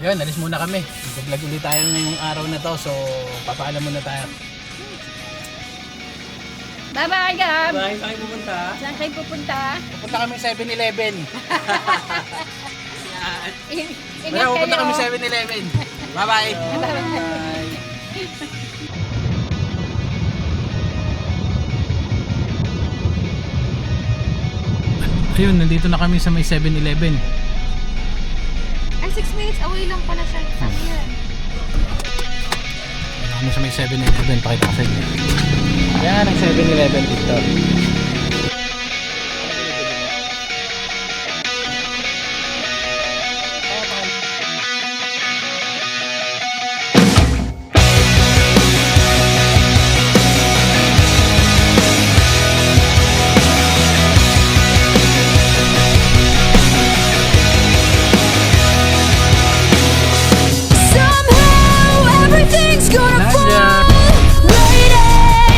Yun, alis muna kami. Mag-vlog ulit tayo ngayong araw na to. So, papaalam muna tayo. Bye-bye, Gab! Saan kayo pupunta? Saan kayo pupunta? Pupunta kami 7-Eleven. Ingat Pupunta kayo. kami 7-Eleven. Bye-bye! Bye! Ayun, nandito na kami sa may 7-Eleven. Ay, 6 minutes away lang pala siya. Sabi yan. Ayun kami sa may 7-Eleven. Pakita ko sa inyo. Yan ang 7-Eleven dito. Somehow everything's gonna fall right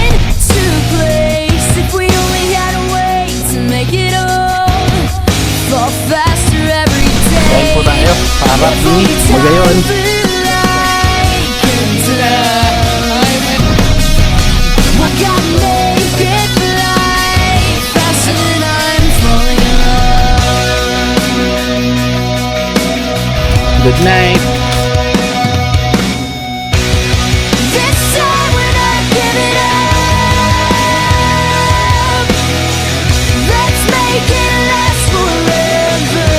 into place if we only had a way to make it all fall faster every day. Kain po tayo para If only ni time Magayon. flew like a dime. We gotta make it fly faster than I'm falling in love. Good night! This time we're not giving up. Let's make it last forever.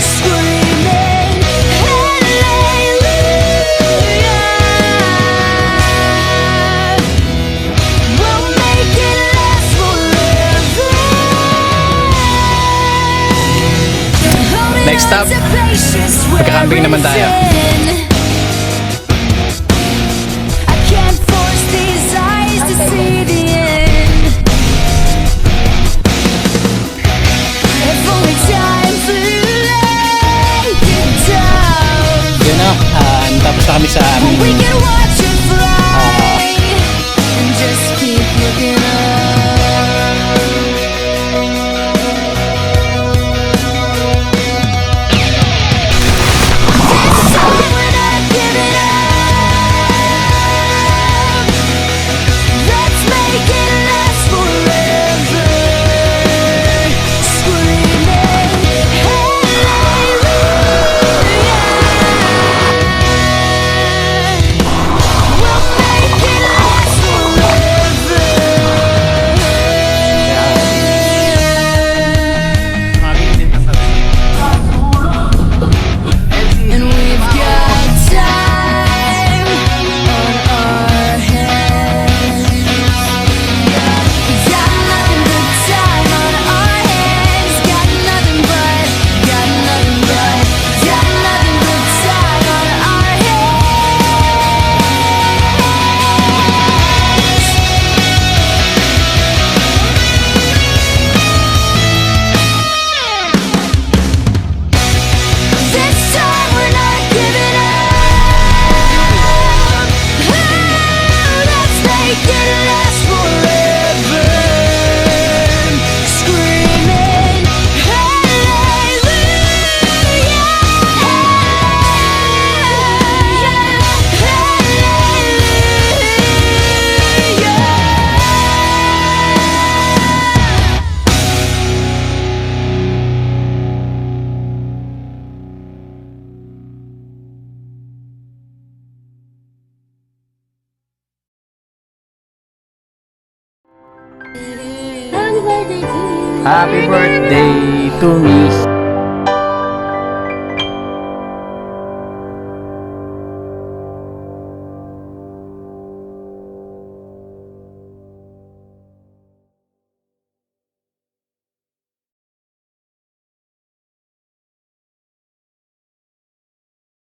Screaming hallelujah. We'll make it last forever. Next stop, magkakambing naman tayo. I can't force these eyes to see the end. If only time flew like a dove, Yun na, tapos na kami sa aming we can watch it fly and just keep looking up. This time we're not giving up. Let's make it last forever. Screaming hallelujah. We'll make it last forever. And we've got time on our hands. Got nothing but time on our hands. Got nothing but time on our hands. This time we're not giving up. Let's make it last forever. Screaming hallelujah. Happy birthday to me.